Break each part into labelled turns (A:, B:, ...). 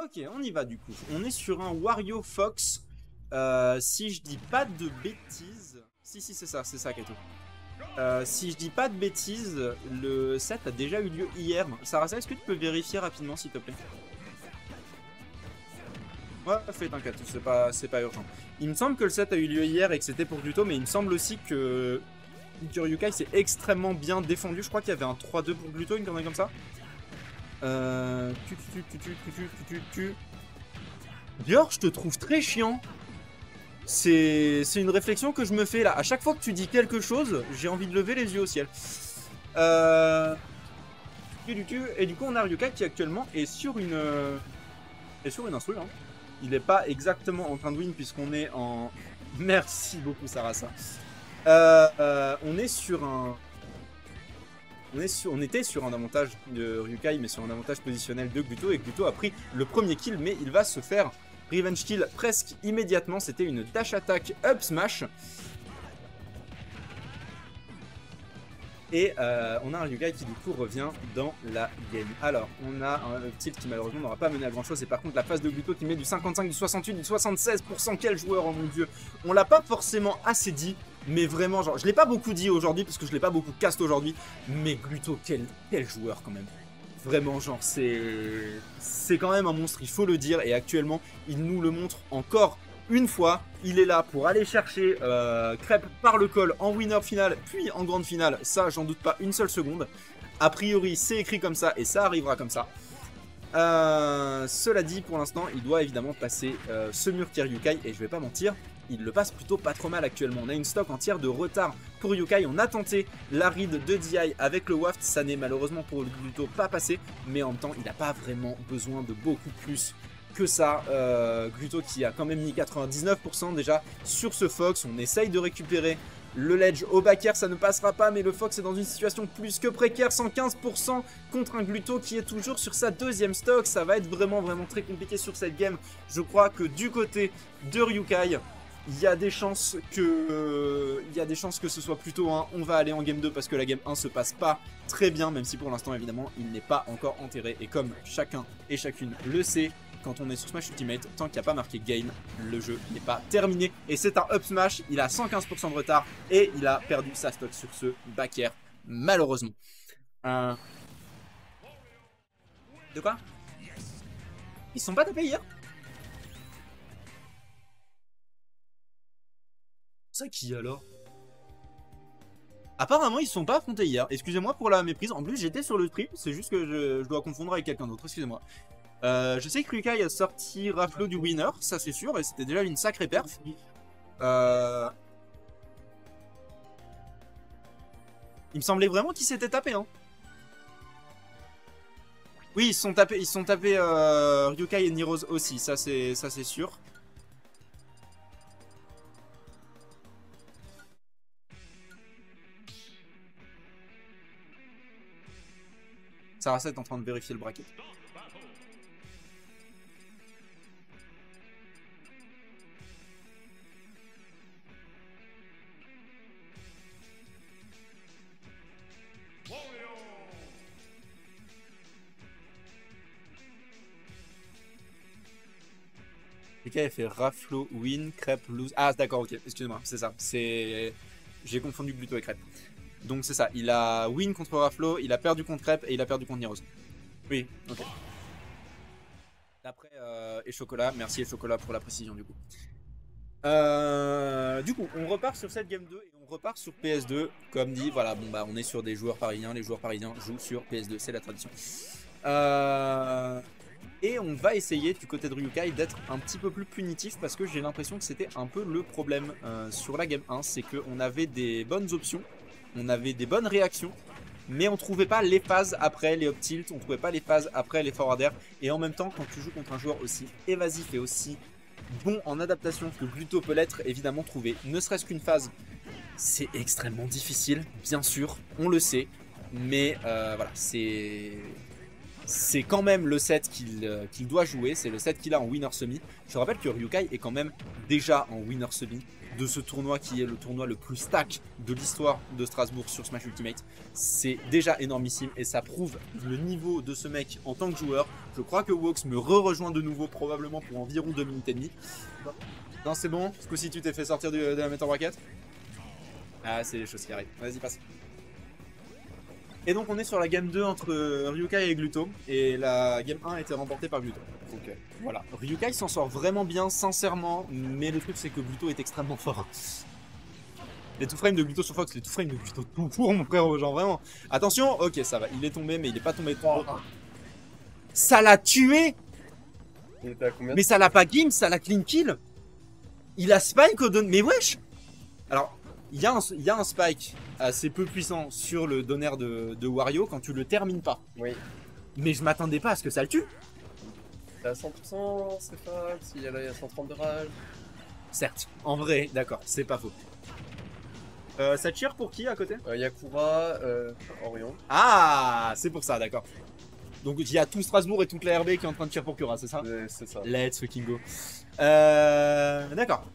A: Ok, on y va du coup. On est sur un Wario Fox. Si je dis pas de bêtises... Si, c'est ça, Kato. Si je dis pas de bêtises, le set a déjà eu lieu hier. Sarah, est-ce que tu peux vérifier rapidement, s'il te plaît? Ouais, fais, t'inquiète, c'est pas urgent. Il me semble que le set a eu lieu hier et que c'était pour Gluto, mais il me semble aussi que Ryukai s'est extrêmement bien défendu. Je crois qu'il y avait un 3-2 pour Gluto, une connerie comme ça. Dior, je te trouve très chiant. C'est une réflexion que je me fais là. À chaque fois que tu dis quelque chose, j'ai envie de lever les yeux au ciel. Et du coup, on a Ryukai qui actuellement est sur une instru. Hein. Il n'est pas exactement en train de win puisqu'on est en... Merci beaucoup, Sarasa. On est sur un... On était sur un avantage de Ryukai, mais sur un avantage positionnel de Gluto. Et Gluto a pris le premier kill, mais il va se faire revenge kill presque immédiatement. C'était une dash attack up smash. Et on a un Ryukai qui du coup revient dans la game. Alors, on a un tilt qui malheureusement n'aura pas mené à grand chose. Et par contre, la phase de Gluto qui met du 55, du 68, du 76%. Quel joueur, oh mon dieu. On l'a pas forcément assez dit. Mais vraiment, genre, je l'ai pas beaucoup dit aujourd'hui parce que je l'ai pas beaucoup cast aujourd'hui. Mais Gluto, quel joueur quand même. Vraiment, genre, c'est quand même un monstre, il faut le dire. Et actuellement, il nous le montre encore une fois. Il est là pour aller chercher Crêpe par le col en winner finale, puis en grande finale. Ça, j'en doute pas une seule seconde. A priori, c'est écrit comme ça et ça arrivera comme ça. Cela dit, pour l'instant, il doit évidemment passer ce mur qui est Ryukai. Et je vais pas mentir, il le passe plutôt pas trop mal actuellement. On a une stock entière de retard pour Ryukai. On a tenté la read de DI avec le waft. Ça n'est malheureusement pour Gluto pas passé. Mais en même temps, il n'a pas vraiment besoin de beaucoup plus que ça. Gluto qui a quand même mis 99% déjà sur ce Fox. On essaye de récupérer le ledge au back air, ça ne passera pas, mais le Fox est dans une situation plus que précaire, 115% contre un Gluto qui est toujours sur sa deuxième stock. Ça va être vraiment très compliqué sur cette game. Je crois que du côté de Ryukai, il y a des chances que ce soit plutôt un on va aller en game 2 parce que la game 1 se passe pas très bien, même si pour l'instant évidemment il n'est pas encore enterré. Et comme chacun et chacune le sait, quand on est sur Smash Ultimate, tant qu'il n'y a pas marqué gain, le jeu n'est pas terminé. Et c'est un up smash, il a 115% de retard et il a perdu sa stock sur ce back air, malheureusement. De quoi? Ils se sont pas tapés hier? Ça qui alors? Apparemment ils se sont pas affrontés hier. Excusez-moi pour la méprise, en plus j'étais sur le stream, c'est juste que je dois confondre avec quelqu'un d'autre, excusez-moi. Je sais que Ryukai a sorti Raflo du winner, ça c'est sûr, et c'était déjà une sacrée perf. Il me semblait vraiment qu'ils s'étaient tapés, hein. Oui, ils se sont tapés Ryukai et Niroz aussi, ça c'est sûr. Sarasa est en train de vérifier le bracket. Ryukai a fait Raflo, win, Crêpe, lose. Ah d'accord, ok, excusez-moi, c'est ça. J'ai confondu Gluto et Crêpe. Donc c'est ça, il a win contre Raflo, il a perdu contre Crêpe et il a perdu contre Niroz. Oui, ok. Après, et Chocolat, merci et Chocolat pour la précision du coup. Du coup, on repart sur cette game 2 et on repart sur PS2. Comme dit, voilà, bon bah on est sur des joueurs parisiens, les joueurs parisiens jouent sur PS2, c'est la tradition. Et on va essayer du côté de Ryukai d'être un petit peu plus punitif parce que j'ai l'impression que c'était un peu le problème sur la game 1, c'est qu'on avait des bonnes options, on avait des bonnes réactions, mais on trouvait pas les phases après les up tilt, on trouvait pas les phases après les forward air, et en même temps quand tu joues contre un joueur aussi évasif et aussi bon en adaptation que Gluto peut l'être, évidemment trouver ne serait-ce qu'une phase, c'est extrêmement difficile, bien sûr, on le sait, mais voilà, c'est c'est quand même le set qu'il doit jouer, c'est le set qu'il a en winner semi. Je rappelle que Ryukai est quand même déjà en winner semi de ce tournoi qui est le tournoi le plus stack de l'histoire de Strasbourg sur Smash Ultimate. C'est déjà énormissime et ça prouve le niveau de ce mec en tant que joueur. Je crois que Wox me rejoint de nouveau probablement pour environ 2 minutes et demie. Non, c'est bon, ce coup-ci tu t'es fait sortir de la mettre en bracket. Ah, c'est les choses qui arrivent. Vas-y, passe. Et donc on est sur la game 2 entre Ryukai et Gluto. Et la game 1 a été remportée par Gluto. Donc voilà. Ryukai s'en sort vraiment bien, sincèrement. Mais le truc c'est que Gluto est extrêmement fort. Les two frames de Gluto sur Fox, les two frames de Gluto tout court mon frère, genre vraiment. Attention, ok ça va, il est tombé mais il est pas tombé trop. Ça l'a tué.
B: Il était à combien?
A: Mais ça l'a pas game, ça l'a clean kill. Il a spike au don... Mais wesh. Alors, il y a un spike assez peu puissant sur le donner de Wario quand tu le termines pas.
B: Oui.
A: Mais je m'attendais pas à ce que ça le tue.
B: T'as 100%, c'est pas s'il y a 130 de rage.
A: Certes, en vrai, d'accord, c'est pas faux. Ça tire pour qui à côté?
B: Yakura, Orion.
A: Ah, c'est pour ça, d'accord. Donc il y a tout Strasbourg et toute la RB qui est en train de tirer pour Cura, c'est ça?
B: C'est ça.
A: Let's fucking go. D'accord.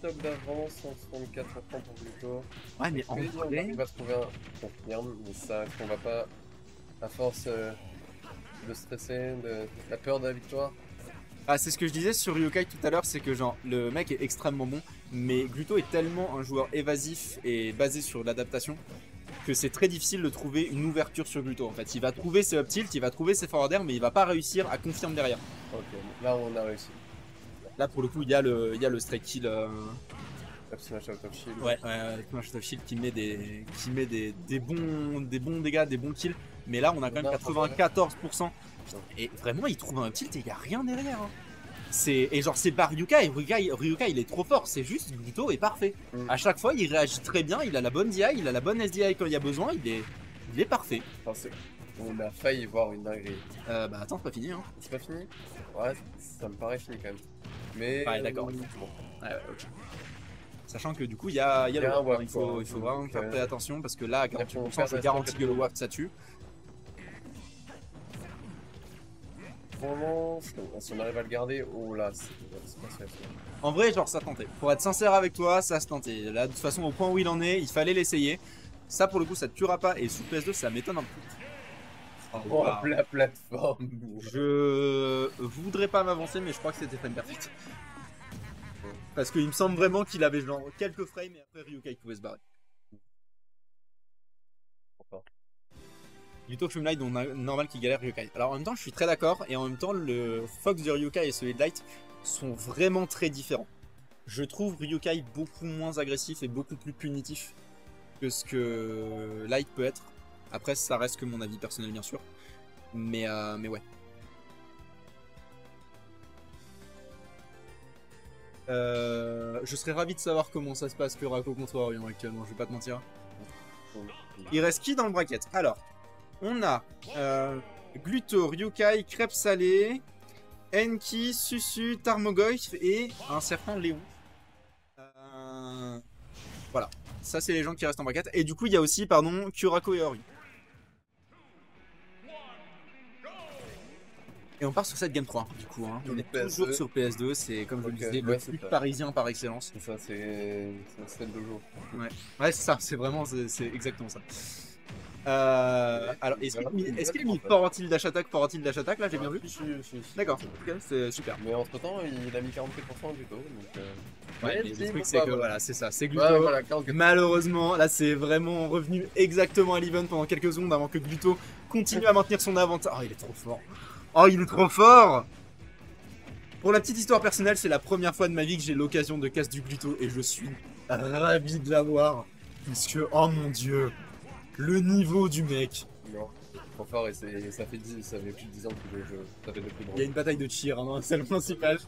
B: Top d'avance, 164 à 30 pour Gluto.
A: Ouais, mais en vrai...
B: On va trouver un confirme, mais ça, qu'on va pas, à force de stresser, de la peur de la victoire.
A: Ah, c'est ce que je disais sur Ryukai tout à l'heure, c'est que genre le mec est extrêmement bon, mais Gluto est tellement un joueur évasif et basé sur l'adaptation que c'est très difficile de trouver une ouverture sur Gluto. En fait, il va trouver ses up tilt, il va trouver ses forward air, mais il va pas réussir à confirmer derrière.
B: Ok, là on a réussi.
A: Là pour le coup, il y a le straight kill.
B: Up smash out of shield.
A: Ouais, smash out of shield qui met des bons dégâts, des bons kills. Mais là, on a quand même 94%. Et vraiment, il trouve un up tilt et il y a rien derrière. Hein. Et genre c'est pas Ryukai, il est trop fort, c'est juste Gluto est parfait. À chaque fois il réagit très bien, il a la bonne DI, il a la bonne SDI quand il y a besoin, il est parfait.
B: Enfin, on a failli voir une dinguerie.
A: Bah attends, c'est pas fini hein.
B: C'est pas fini? Ouais, ça me paraît fini quand même. Mais...
A: Ouais d'accord,
B: bon.
A: okay. Sachant que du coup il y a le
B: waft,
A: il faut vraiment faire très attention parce que là à 48% je garantis que le waft ça tue.
B: Vraiment, si on arrive à le garder, oh là, c'est pas ça.
A: En vrai, genre ça tentait. Pour être sincère avec toi, ça se tentait. Là, de toute façon, au point où il en est, il fallait l'essayer. Ça, pour le coup, ça te tuera pas. Et sous PS2, ça m'étonne un peu.
B: Oh, la plateforme.
A: Je voudrais pas m'avancer, mais je crois que c'était frame perfect. Parce qu'il me semble vraiment qu'il avait genre quelques frames et après Ryukai pouvait se barrer. Gluto Shumlight, donc normal qu'il galère Ryukai. Alors en même temps, je suis très d'accord, et en même temps, le Fox de Ryukai et celui de Light sont vraiment très différents. Je trouve Ryukai beaucoup moins agressif et beaucoup plus punitif que ce que Light peut être. Après, ça reste que mon avis personnel, bien sûr. Mais ouais. Je serais ravi de savoir comment ça se passe que Rako contre Orion actuellement, je vais pas te mentir. Il reste qui dans le bracket? Alors, on a Gluto, Ryukai, Crêpe Salée, Enki, Susu, Tarmogoyf et un certain Léon. Voilà, ça c'est les gens qui restent en bracket. Et du coup, il y a aussi, pardon, Kurako et Ori. Et on part sur cette game 3, du coup. Hein. On est toujours sur PS2, c'est comme je le disais, le truc parisien par excellence.
B: C'est ça, c'est celle de jour.
A: Ouais, c'est ça, c'est vraiment, c'est exactement ça. Alors, est-ce qu'il a mis forward tilt dash attack là, j'ai bien vu? D'accord, c'est super.
B: Mais entre temps, il a mis 40% du taux. Donc,
A: ouais, mais le truc, c'est que voilà, c'est ça, c'est Gluto.
B: Ouais, voilà,
A: malheureusement, là, c'est vraiment revenu exactement à l'event pendant quelques secondes avant que Gluto continue à maintenir son avantage. Oh, il est trop fort. Oh, il est trop fort! Pour la petite histoire personnelle, c'est la première fois de ma vie que j'ai l'occasion de casse du Gluto et je suis ravi de l'avoir. Puisque, oh mon dieu, le niveau du mec.
B: Non, trop fort et ça fait plus de 10 ans que je ça fait depuis
A: Il y a une bataille de cheer, hein, c'est le principal.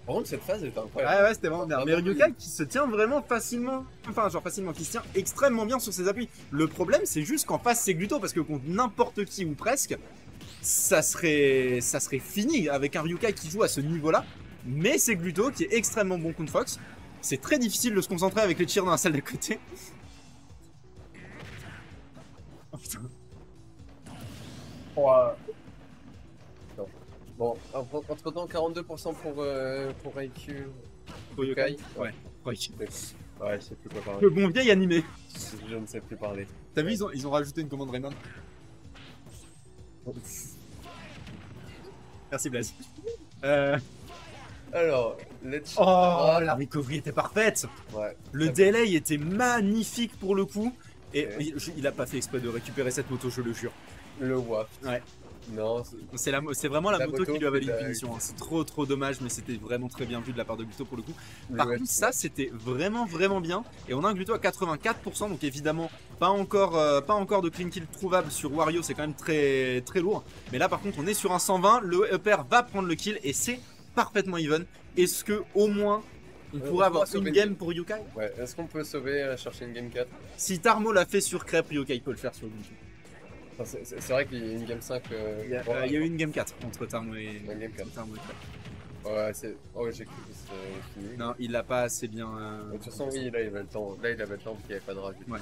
B: Par contre, cette phase était incroyable.
A: Ouais, c'était vraiment bien. Mais Ryukai qui se tient vraiment facilement, enfin, genre facilement, qui se tient extrêmement bien sur ses appuis. Le problème, c'est juste qu'en face, c'est Gluto, parce que contre n'importe qui ou presque, ça serait fini avec un Ryukai qui joue à ce niveau-là. Mais c'est Gluto qui est extrêmement bon contre Fox. C'est très difficile de se concentrer avec les tirs dans la salle d'à côté.
B: Non. Bon, entre temps, 42% pour IQ.
A: Pour Yokai. Ouais.
B: Ouais, je sais plus quoi parler.
A: Le bon vieil animé.
B: Je ne sais plus parler.
A: T'as vu, ils ont rajouté une commande Rayman. Merci Blaise.
B: Alors, let's...
A: Oh, la recovery était parfaite.
B: Ouais.
A: Le délai était magnifique pour le coup. Et
B: Ok.
A: il a pas fait exprès de récupérer cette moto, je le jure.
B: Le waft.
A: Ouais.
B: Non,
A: C'est vraiment la
B: La
A: moto
B: moto
A: qui lui a valu
B: qui
A: une
B: l'a-
A: punition. Hein. C'est trop dommage, mais c'était vraiment très bien vu de la part de Gluto pour le coup.
B: le
A: Par
B: waft,
A: contre, ça c'était vraiment bien. Et on a un Gluto à 84%, donc évidemment pas encore de clean kill trouvable sur Wario, c'est quand même très lourd. Mais là par contre, on est sur un 120, le upper va prendre le kill et c'est parfaitement even. Est-ce que au moins on pourrait avoir
B: sauver
A: une
B: une
A: game
B: game.
A: pour Yokai?
B: Ouais, est-ce qu'on peut sauver, chercher une game 4?
A: Si Tarmo l'a fait sur Crêpe, Yokai peut le faire sur Gluto.
B: Enfin, c'est vrai qu'il y a une game 5.
A: Il y a eu une game 4 entre Tarmo et
B: Une game 4.
A: Tarmo et Crêpe.
B: Ouais, c'est. Oh, ouais, j'ai cru que c'était fini.
A: Non, il l'a pas assez bien.
B: De toute façon, oui, là, il avait le temps. Là, il avait le temps parce qu'il n'y avait pas de rage.
A: Ouais.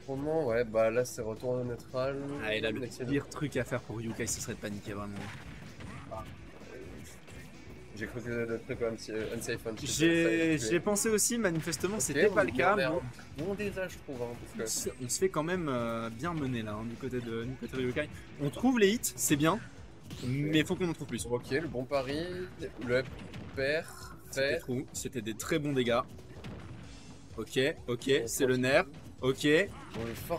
B: Pour le moment, ouais, bah là, c'est retour au neutral.
A: Ah, et là, le
B: Excellent.
A: pire truc à faire pour Yokai, ce serait de paniquer vraiment.
B: J'ai cru que le truc unsafe on chip,
A: J'ai pensé aussi, manifestement, c'était pas le cas.
B: Bon déjà, je trouve. Hein, parce que...
A: On se fait quand même bien mener là, hein, du côté de Yokai. On trouve les hits, c'est bien, mais faut qu'on en trouve plus.
B: Ok, le bon pari. Le père.
A: C'était des très bons dégâts. Ok, c'est le nerf. Ok,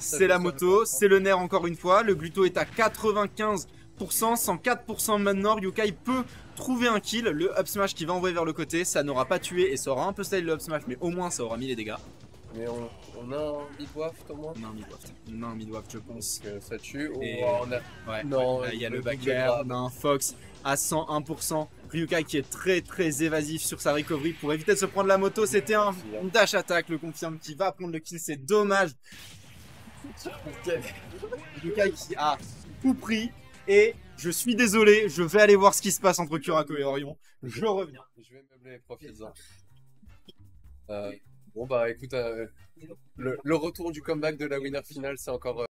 A: c'est la moto, c'est le nerf encore une fois. Le Gluto est à 95%, 104% maintenant. Yokai peut trouver un kill. Le up smash qui va envoyer vers le côté, ça n'aura pas tué et ça aura un peu style le up smash, mais au moins ça aura mis les dégâts.
B: Mais on a un mid-waft au moins.
A: On a un mid-waft, je pense.
B: Que ça tue.
A: Et-
B: On a...
A: Ouais,
B: Non,
A: il y a le
B: double
A: backer,
B: grab.
A: on a un Fox à 101%. Ryukai qui est très évasif sur sa recovery pour éviter de se prendre la moto. C'était une dash attack, le confirme, qui va prendre le kill. C'est dommage. Ryukai qui a tout pris. Et je suis désolé, je vais aller voir ce qui se passe entre Kurako et Orion. Je reviens.
B: Je vais meubler, profites-en. Bon bah écoute, le retour du comeback de la winner finale, c'est encore...